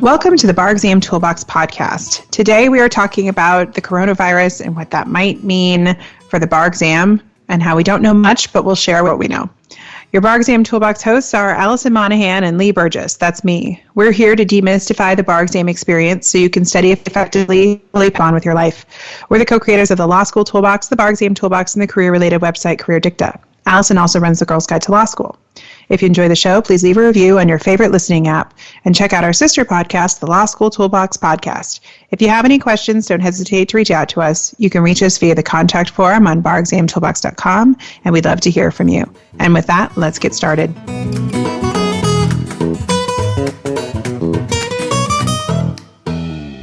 Welcome to the Bar Exam Toolbox podcast. Today we are talking about the coronavirus and what that might mean for the bar exam and how we don't know much, but we'll share what we know. Your Bar Exam Toolbox hosts are Alison Monahan and Lee Burgess. That's me. We're here to demystify the bar exam experience so you can study effectively on with your life. We're the co-creators of the Law School Toolbox, the Bar Exam Toolbox, and the career-related website Career Dicta. Alison also runs the Girls Guide to Law School. If you enjoy the show, please leave a review on your favorite listening app and check out our sister podcast, the Law School Toolbox podcast. If you have any questions, don't hesitate to reach out to us. You can reach us via the contact form on barexamtoolbox.com, and we'd love to hear from you. And with that, let's get started.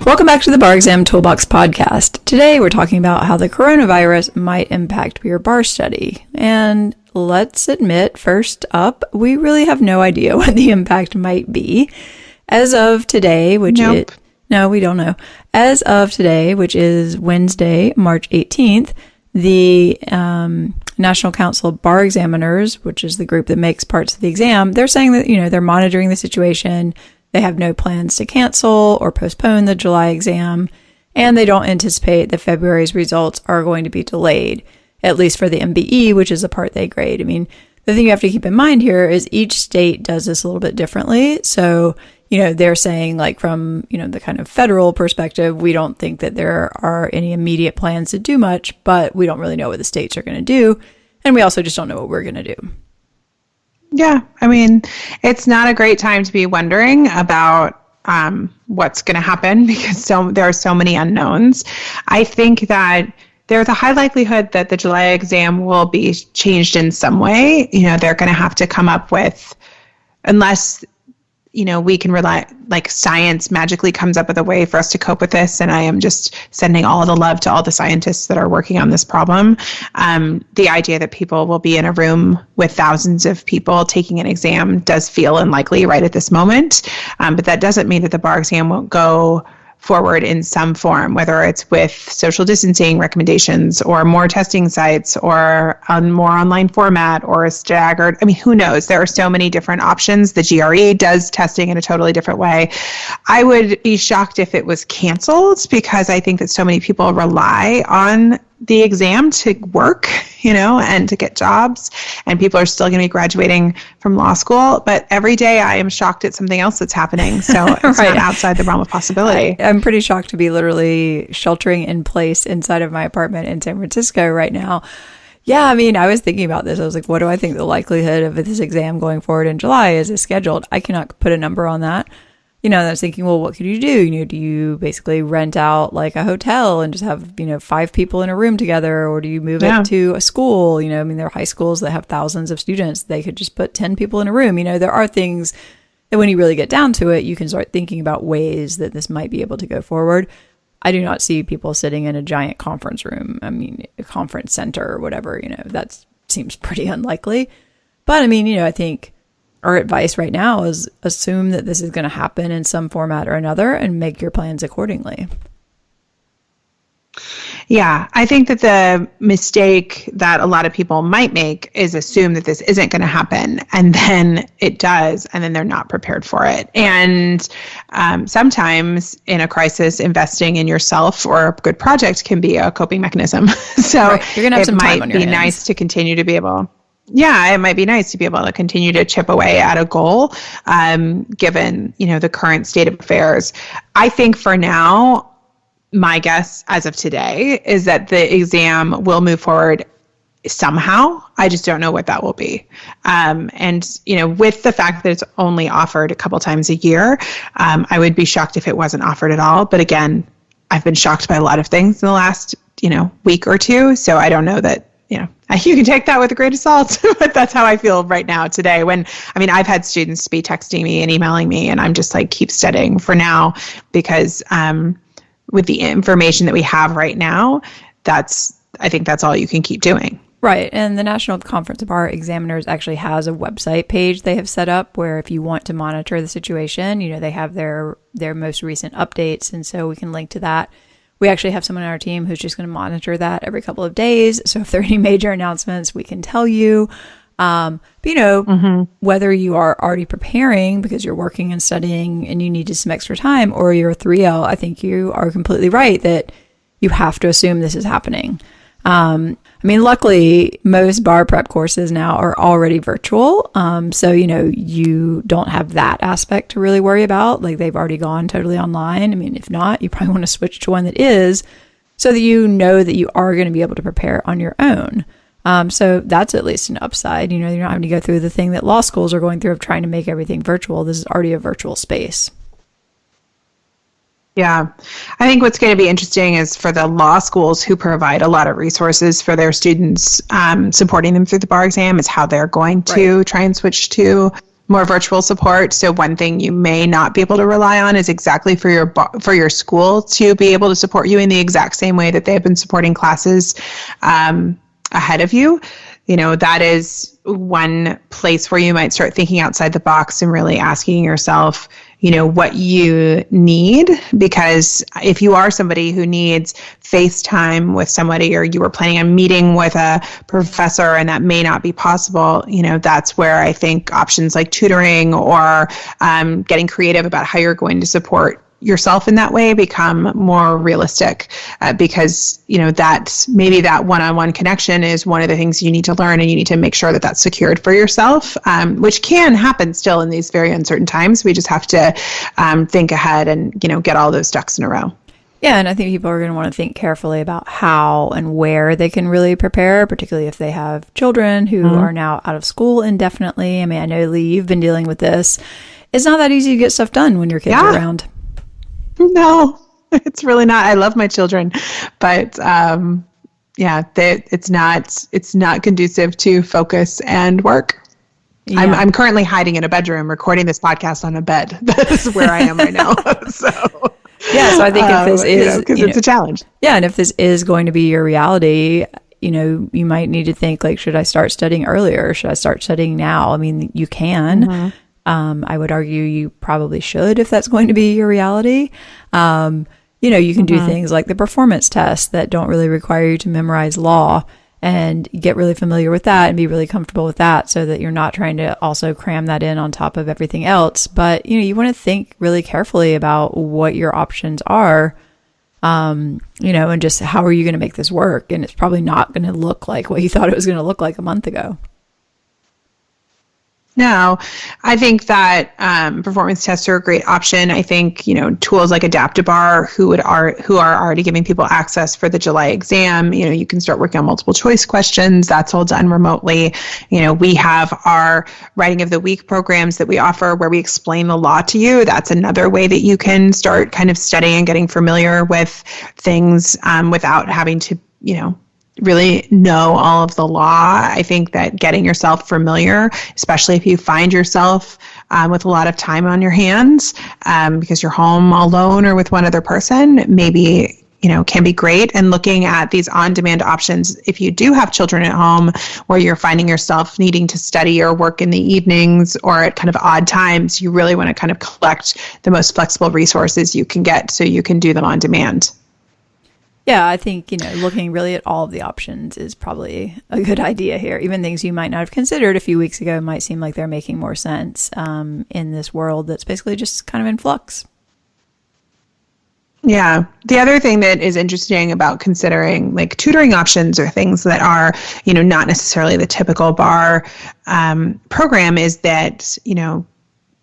Welcome back to the Bar Exam Toolbox podcast. Today we're talking about how the coronavirus might impact your bar study. And let's admit, first up, we really have no idea what the impact might be. As of today, we don't know. As of today, which is Wednesday, March 18th, the National Council of Bar Examiners, which is the group that makes parts of the exam, they're saying that, they're monitoring the situation. They have no plans to cancel or postpone the July exam, and they don't anticipate that February's results are going to be delayed, at least for the MBE, which is the part they grade. I mean, the thing you have to keep in mind here is each state does this a little bit differently. So, they're saying from, the kind of federal perspective, we don't think that there are any immediate plans to do much, but we don't really know what the states are going to do. And we also just don't know what we're going to do. Yeah, I mean, it's not a great time to be wondering about what's going to happen because there are so many unknowns. I think that there's a high likelihood that the July exam will be changed in some way. They're going to have to come up with, unless we can rely, science magically comes up with a way for us to cope with this. And I am just sending all of the love to all the scientists that are working on this problem. The idea that people will be in a room with thousands of people taking an exam does feel unlikely right at this moment. But that doesn't mean that the bar exam won't go forward in some form, whether it's with social distancing recommendations or more testing sites or a more online format or a staggered, who knows? There are so many different options. The GRE does testing in a totally different way. I would be shocked if it was canceled because I think that so many people rely on the exam to work, and to get jobs, and people are still going to be graduating from law school. But every day I am shocked at something else that's happening. So it's right. Not outside the realm of possibility. I'm pretty shocked to be literally sheltering in place inside of my apartment in San Francisco right now. Yeah, I was thinking about this. I was like, what do I think the likelihood of this exam going forward in July is scheduled? I cannot put a number on that. I was thinking, well, what could you do? Do you basically rent out a hotel and just have, 5 people in a room together? Or do you move it to a school? There are high schools that have thousands of students. They could just put 10 people in a room. There are things that when you really get down to it, you can start thinking about ways that this might be able to go forward. I do not see people sitting in a giant conference room. A conference center or whatever, that seems pretty unlikely. But I think our advice right now is assume that this is going to happen in some format or another and make your plans accordingly. Yeah, I think that the mistake that a lot of people might make is assume that this isn't going to happen, and then it does, and then they're not prepared for it. And sometimes in a crisis, investing in yourself or a good project can be a coping mechanism. So right. You're going to have some time on your hands. It might be nice to continue to be able... Yeah, it might be nice to be able to continue to chip away at a goal, given, the current state of affairs. I think for now, my guess as of today is that the exam will move forward somehow. I just don't know what that will be. And with the fact that it's only offered a couple times a year, I would be shocked if it wasn't offered at all. But again, I've been shocked by a lot of things in the last, week or two. So I don't know that, you can take that with a grain of salt, but that's how I feel right now today. I've had students be texting me and emailing me, and I'm just keep studying for now because with the information that we have right now, I think that's all you can keep doing. Right. And the National Conference of Bar Examiners actually has a website page they have set up where if you want to monitor the situation, they have their most recent updates. And so we can link to that. We actually have someone on our team who's just going to monitor that every couple of days. So if there are any major announcements, we can tell you. But, whether you are already preparing because you're working and studying and you needed some extra time, or you're a 3L, I think you are completely right that you have to assume this is happening. Luckily, most bar prep courses now are already virtual. So, you don't have that aspect to really worry about. Like, they've already gone totally online. If not, you probably want to switch to one that is, so that you know that you are going to be able to prepare on your own. So that's at least an upside. You're not having to go through the thing that law schools are going through of trying to make everything virtual. This is already a virtual space. Yeah. I think what's going to be interesting is for the law schools who provide a lot of resources for their students, supporting them through the bar exam, is how they're going to try and switch to more virtual support. So one thing you may not be able to rely on is exactly for your school to be able to support you in the exact same way that they've been supporting classes ahead of you. That is one place where you might start thinking outside the box and really asking yourself, what you need. Because if you are somebody who needs FaceTime with somebody, or you were planning on meeting with a professor and that may not be possible, that's where I think options like tutoring or getting creative about how you're going to support yourself in that way become more realistic, because that one-on-one connection is one of the things you need to learn, and you need to make sure that that's secured for yourself, which can happen still in these very uncertain times. We just have to think ahead and get all those ducks in a row. Yeah, and I think people are going to want to think carefully about how and where they can really prepare, particularly if they have children who are now out of school indefinitely. I know, Lee, you've been dealing with this. It's not that easy to get stuff done when your kids are around. No, it's really not. I love my children, but it's not conducive to focus and work. Yeah. I'm currently hiding in a bedroom recording this podcast on a bed. That is where I am right now. So I think if this is, because it's a challenge. Yeah, and if this is going to be your reality, you might need to think, like, should I start studying earlier? Or should I start studying now? You can. Mm-hmm. I would argue you probably should if that's going to be your reality. You can do things like the performance tests that don't really require you to memorize law, and get really familiar with that and be really comfortable with that, so that you're not trying to also cram that in on top of everything else. But, you want to think really carefully about what your options are, and just how are you going to make this work? And it's probably not going to look like what you thought it was going to look like a month ago. No, I think that performance tests are a great option. I think, tools like Adaptabar, who are already giving people access for the July exam, you can start working on multiple choice questions. That's all done remotely. We have our Writing of the Week programs that we offer where we explain the law to you. That's another way that you can start kind of studying and getting familiar with things without having to, really know all of the law. I think that getting yourself familiar, especially if you find yourself with a lot of time on your hands, because you're home alone or with one other person, maybe, can be great. And looking at these on-demand options, if you do have children at home where you're finding yourself needing to study or work in the evenings or at kind of odd times, you really want to kind of collect the most flexible resources you can get so you can do them on demand. Yeah, I think, looking really at all of the options is probably a good idea here. Even things you might not have considered a few weeks ago might seem like they're making more sense in this world that's basically just kind of in flux. Yeah. The other thing that is interesting about considering like tutoring options or things that are, not necessarily the typical bar program is that,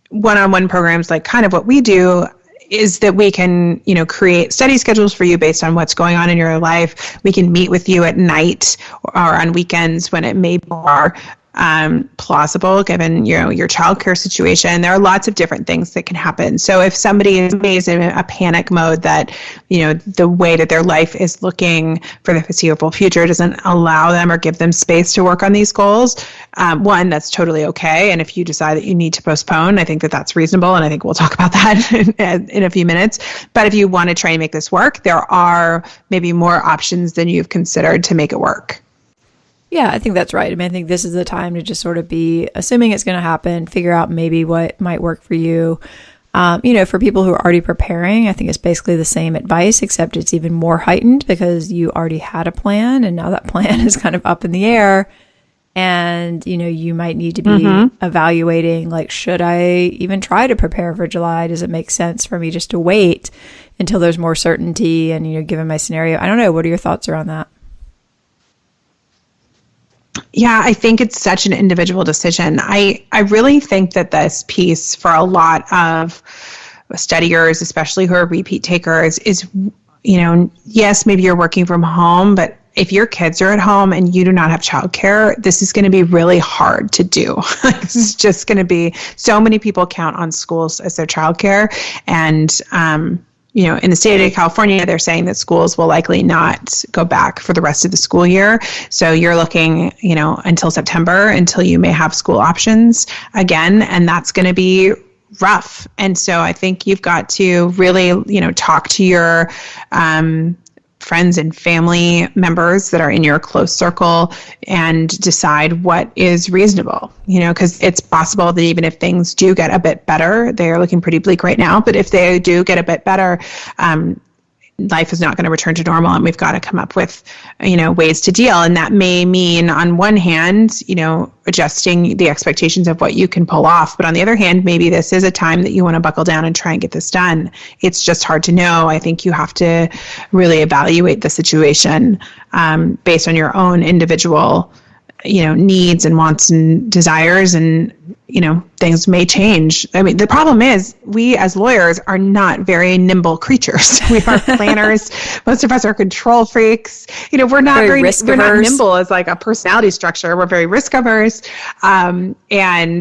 one-on-one programs like kind of what we do is that we can, create study schedules for you based on what's going on in your life. We can meet with you at night or on weekends when it may be more plausible given, your childcare situation. There are lots of different things that can happen. So if somebody is in a panic mode that, the way that their life is looking for the foreseeable future doesn't allow them or give them space to work on these goals, one, that's totally okay. And if you decide that you need to postpone, I think that that's reasonable. And I think we'll talk about that in a few minutes. But if you want to try and make this work, there are maybe more options than you've considered to make it work. Yeah, I think that's right. I think this is the time to just sort of be assuming it's going to happen, figure out maybe what might work for you. For people who are already preparing, I think it's basically the same advice, except it's even more heightened because you already had a plan and now that plan is kind of up in the air. And, you might need to be evaluating, like, should I even try to prepare for July? Does it make sense for me just to wait until there's more certainty? And, given my scenario, I don't know. What are your thoughts around that? Yeah, I think it's such an individual decision. I really think that this piece for a lot of studiers, especially who are repeat takers, is, yes, maybe you're working from home, but if your kids are at home and you do not have childcare, this is going to be really hard to do. This is just going to be, so many people count on schools as their childcare. And, in the state of California, they're saying that schools will likely not go back for the rest of the school year. So you're looking, until September, until you may have school options again. And that's going to be rough. And so I think you've got to really, talk to your, friends and family members that are in your close circle and decide what is reasonable, because it's possible that even if things do get a bit better, they're looking pretty bleak right now, but if they do get a bit better, life is not going to return to normal, and we've got to come up with, ways to deal. And that may mean, on one hand, adjusting the expectations of what you can pull off. But on the other hand, maybe this is a time that you want to buckle down and try and get this done. It's just hard to know. I think you have to really evaluate the situation based on your own individual, needs and wants and desires, and, things may change. I mean, the problem is we as lawyers are not very nimble creatures. We are planners. Most of us are control freaks. We're not we're not nimble as like a personality structure. We're very risk averse. And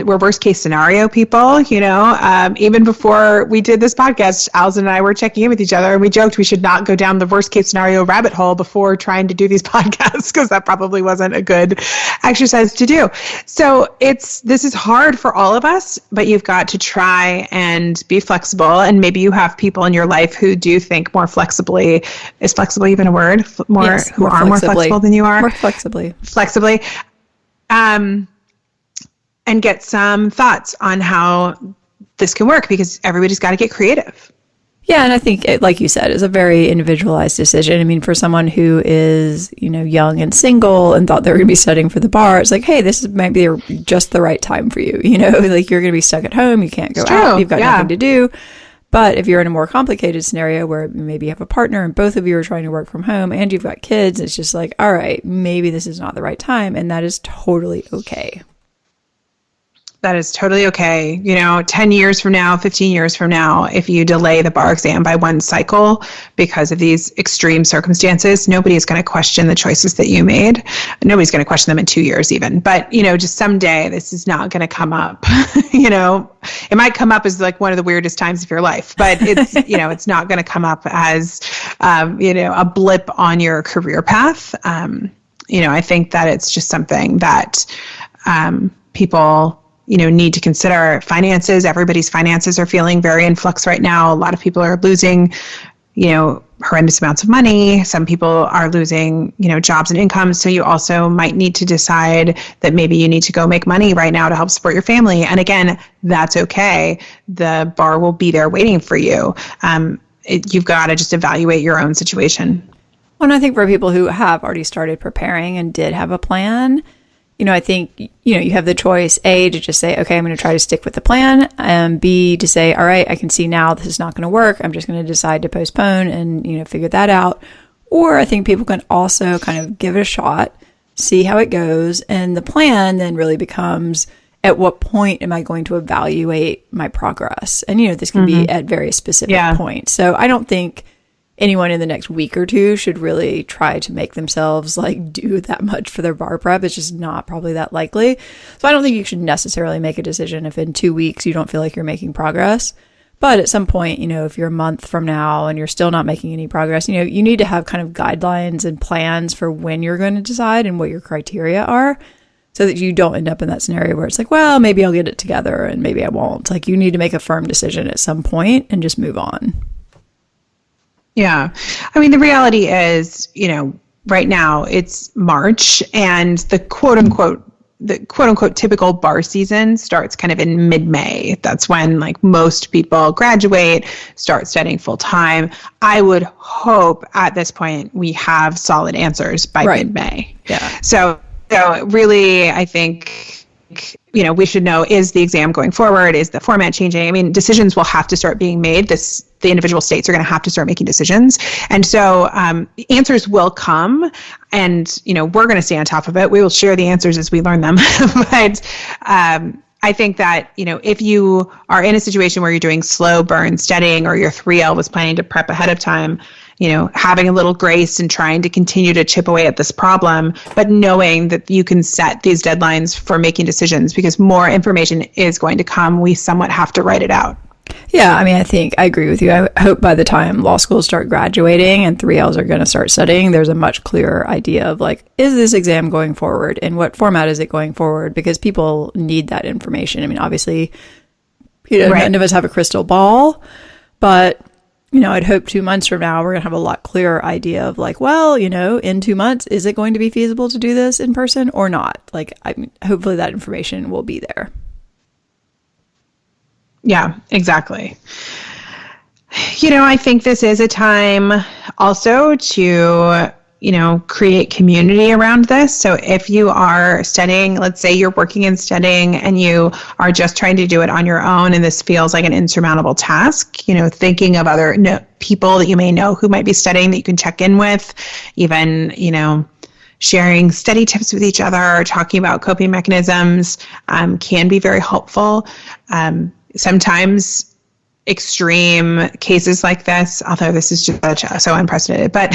we're worst case scenario people, even before we did this podcast, Alison and I were checking in with each other, and we joked we should not go down the worst case scenario rabbit hole before trying to do these podcasts, because that probably wasn't a good exercise to do. So this is hard for all of us, but you've got to try and be flexible. And maybe you have people in your life who do think more flexibly. Is flexible even a word? Yes, more flexible than you are? More flexibly. And get some thoughts on how this can work, because everybody's got to get creative. Yeah, and I think, like you said, is a very individualized decision. I mean, for someone who is, young and single and thought they were going to be studying for the bar, it's like, hey, this is maybe just the right time for you. Like, you're going to be stuck at home, you can't go out, you've got nothing to do. But if you're in a more complicated scenario where maybe you have a partner and both of you are trying to work from home and you've got kids, it's just like, all right, maybe this is not the right time, and that is totally okay. That is totally okay. 10 years from now, 15 years from now, if you delay the bar exam by one cycle because of these extreme circumstances, nobody's going to question the choices that you made. Nobody's going to question them in 2 years even. But, just someday this is not going to come up. It might come up as like one of the weirdest times of your life, but it's, it's not going to come up as, a blip on your career path. I think that it's just something that people need to consider. Finances. Everybody's finances are feeling very in flux right now. A lot of people are losing, horrendous amounts of money. Some people are losing, jobs and incomes. So you also might need to decide that maybe you need to go make money right now to help support your family. And again, that's okay. The bar will be there waiting for you. You've got to just evaluate your own situation. Well, and I think for people who have already started preparing and did have a plan, I think, you have the choice, A, to just say, okay, I'm going to try to stick with the plan, and B, to say, all right, I can see now this is not going to work. I'm just going to decide to postpone and, figure that out. Or I think people can also kind of give it a shot, see how it goes. And the plan then really becomes, at what point am I going to evaluate my progress? And, this can be at very specific points. So I don't think anyone in the next week or two should really try to make themselves do that much for their bar prep. It's just not probably that likely. So I don't think you should necessarily make a decision if in 2 weeks you don't feel like you're making progress. But at some point, if you're a month from now and you're still not making any progress, you need to have kind of guidelines and plans for when you're going to decide and what your criteria are, so that you don't end up in that scenario where it's like, well, maybe I'll get it together and maybe I won't. You need to make a firm decision at some point and just move on. Yeah. I mean, the reality is, right now it's March, and the quote unquote the quote unquote typical bar season starts kind of in mid-May. That's when like most people graduate, start studying full time. I would hope at this point we have solid answers by mid-May. Yeah. So really, I think, we should know, is the exam going forward? Is the format changing? I mean, decisions will have to start being made. The individual states are going to have to start making decisions. And so answers will come, and, we're going to stay on top of it. We will share the answers as we learn them. But I think that, if you are in a situation where you're doing slow burn studying, or your 3L was planning to prep ahead of time, having a little grace and trying to continue to chip away at this problem, but knowing that you can set these deadlines for making decisions, because more information is going to come. We somewhat have to write it out. Yeah, I mean, I agree with you. I hope by the time law schools start graduating and 3Ls are going to start studying, there's a much clearer idea of like, is this exam going forward? In what format is it going forward? Because people need that information. I mean, obviously, none of us have a crystal ball, but I'd hope 2 months from now, we're going to have a lot clearer idea of like, well, in 2 months, is it going to be feasible to do this in person or not? Like, hopefully that information will be there. Yeah, exactly. I think this is a time also to, create community around this. So if you are studying, let's say you're working and studying and you are just trying to do it on your own, and this feels like an insurmountable task, thinking of other people that you may know who might be studying that you can check in with, even, sharing study tips with each other, talking about coping mechanisms can be very helpful. Sometimes extreme cases like this, although this is just so unprecedented, but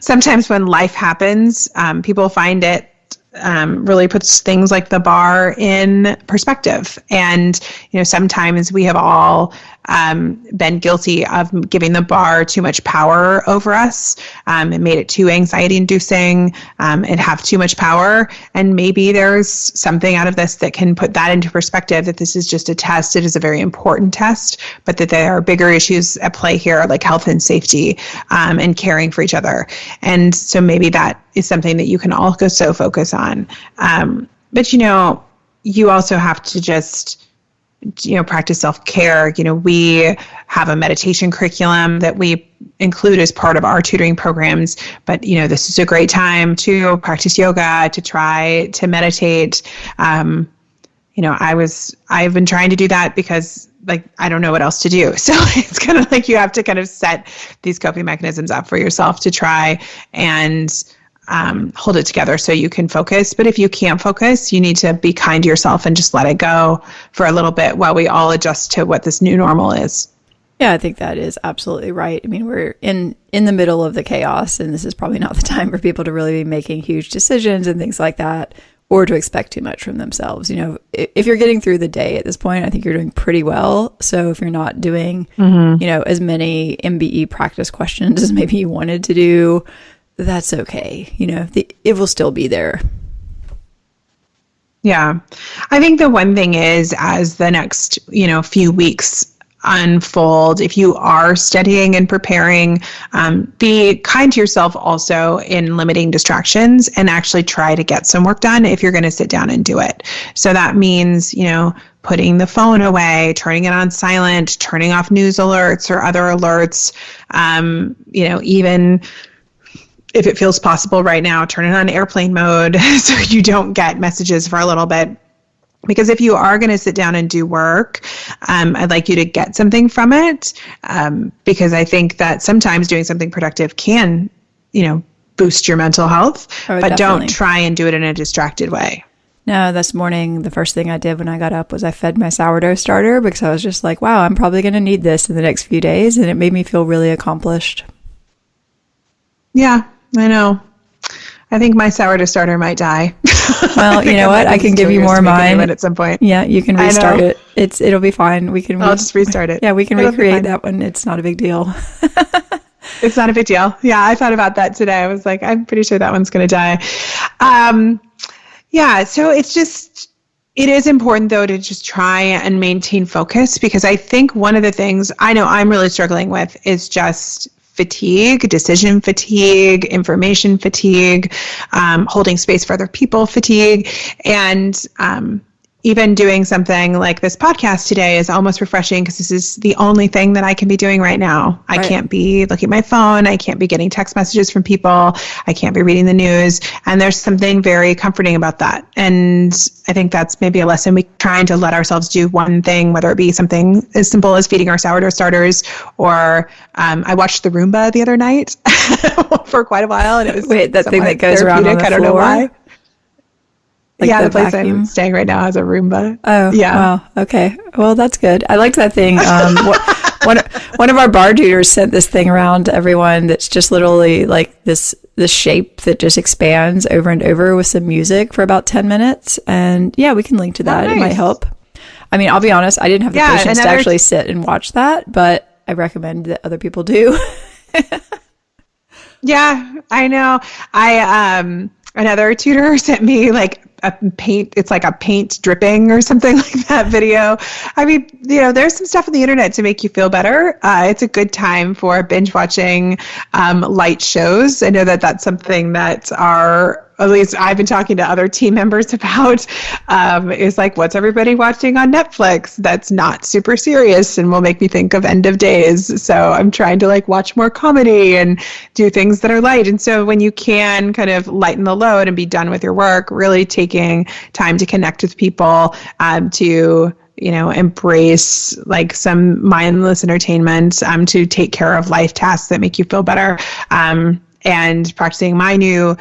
sometimes when life happens, people find it really puts things like the bar in perspective. And, sometimes we have all been guilty of giving the bar too much power over us. It made it too anxiety inducing and have too much power. And maybe there's something out of this that can put that into perspective, that this is just a test. It is a very important test, but that there are bigger issues at play here, like health and safety and caring for each other. And so maybe that is something that you can also focus on. But, you also have to just, practice self-care. We have a meditation curriculum that we include as part of our tutoring programs, but, this is a great time to practice yoga, to try to meditate. I've been trying to do that because I don't know what else to do. So it's kind of like you have to kind of set these coping mechanisms up for yourself to try and hold it together so you can focus. But if you can't focus, you need to be kind to yourself and just let it go for a little bit while we all adjust to what this new normal is. Yeah, I think that is absolutely right. I mean, we're in the middle of the chaos, and this is probably not the time for people to really be making huge decisions and things like that, or to expect too much from themselves. If you're getting through the day at this point, I think you're doing pretty well. So if you're not doing, as many MBE practice questions as maybe you wanted to do, that's okay. It will still be there. Yeah. I think the one thing is, as the next, few weeks unfold, if you are studying and preparing, be kind to yourself also in limiting distractions, and actually try to get some work done if you're going to sit down and do it. So that means, putting the phone away, turning it on silent, turning off news alerts or other alerts, even if it feels possible right now, turn it on airplane mode so you don't get messages for a little bit. Because if you are going to sit down and do work, I'd like you to get something from it, because I think that sometimes doing something productive can, boost your mental health, but definitely don't try and do it in a distracted way. No, this morning, the first thing I did when I got up was I fed my sourdough starter, because I was just like, wow, I'm probably going to need this in the next few days. And it made me feel really accomplished. Yeah, I know. I think my sourdough starter might die. Well, you know what? I can give you more of mine at some point. Yeah, you can restart it. It'll be fine. I'll just restart it. Yeah, we can recreate that one. It's not a big deal. It's not a big deal. Yeah, I thought about that today. I was like, I'm pretty sure that one's going to die. Yeah, so it is important, though, to just try and maintain focus, because I think one of the things I know I'm really struggling with is just fatigue, decision fatigue, information fatigue, holding space for other people fatigue. And even doing something like this podcast today is almost refreshing because this is the only thing that I can be doing right now. I can't be looking at my phone. I can't be getting text messages from people. I can't be reading the news. And there's something very comforting about that. And I think that's maybe a lesson. We trying to let ourselves do one thing, whether it be something as simple as feeding our sourdough starters, or I watched the Roomba the other night for quite a while. And it was that thing that goes around on the floor? I don't know why. Like the place I'm staying right now has a Roomba. Oh, yeah. Wow. Okay. Well, that's good. I liked that thing. One of our bar tutors sent this thing around to everyone that's just literally like this shape that just expands over and over with some music for about 10 minutes. And yeah, we can link to that. Nice. It might help. I mean, I'll be honest, I didn't have the patience to actually sit and watch that, but I recommend that other people do. Yeah, I know. Another tutor sent me like it's like a paint dripping or something like that video. I mean, there's some stuff on the internet to make you feel better. It's a good time for binge watching light shows. I know that that's something that at least I've been talking to other team members about, is like, what's everybody watching on Netflix that's not super serious and will make me think of End of Days. So I'm trying to like watch more comedy and do things that are light. And so when you can kind of lighten the load and be done with your work, really taking time to connect with people, to embrace like some mindless entertainment, to take care of life tasks that make you feel better. And practicing my new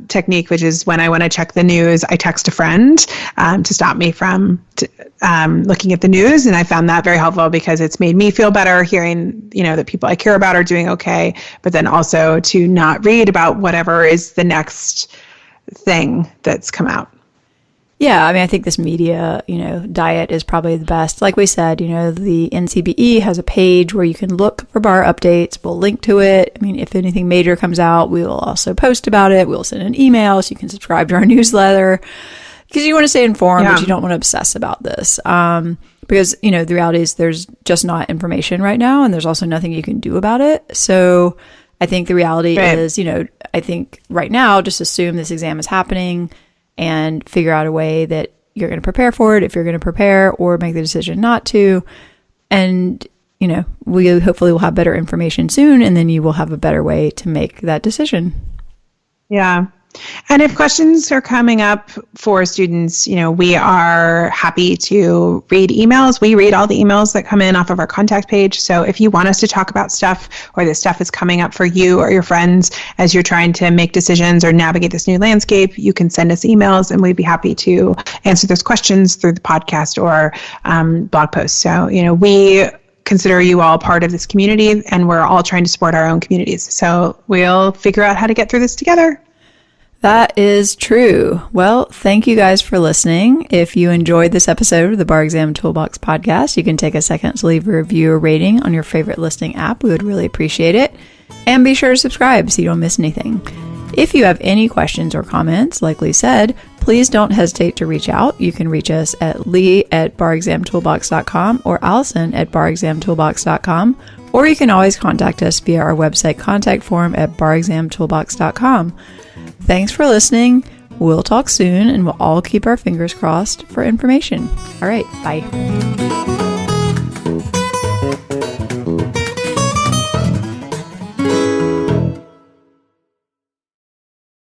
technique, which is when I want to check the news, I text a friend to stop me from looking at the news. And I found that very helpful because it's made me feel better hearing, that people I care about are doing okay, but then also to not read about whatever is the next thing that's come out. Yeah, I mean, I think this media, diet is probably the best. Like we said, the NCBE has a page where you can look for bar updates. We'll link to it. I mean, if anything major comes out, we will also post about it. We'll send an email so you can subscribe to our newsletter because you want to stay informed, but you don't want to obsess about this. Because, the reality is there's just not information right now, and there's also nothing you can do about it. So I think the reality is, I think right now, just assume this exam is happening and figure out a way that you're going to prepare for it if you're going to prepare, or make the decision not to. And, we hopefully will have better information soon, and then you will have a better way to make that decision. Yeah. And if questions are coming up for students, we are happy to read emails. We read all the emails that come in off of our contact page. So if you want us to talk about stuff, or this stuff is coming up for you or your friends as you're trying to make decisions or navigate this new landscape, you can send us emails and we'd be happy to answer those questions through the podcast or blog posts. So, we consider you all part of this community, and we're all trying to support our own communities. So we'll figure out how to get through this together. That is true. Well, thank you guys for listening. If you enjoyed this episode of the Bar Exam Toolbox podcast, you can take a second to leave a review or rating on your favorite listening app. We would really appreciate it. And be sure to subscribe so you don't miss anything. If you have any questions or comments, like Lee said, please don't hesitate to reach out. You can reach us at lee@barexamtoolbox.com or allison@barexamtoolbox.com, or you can always contact us via our website contact form at barexamtoolbox.com. Thanks for listening. We'll talk soon, and we'll all keep our fingers crossed for information. All right, bye.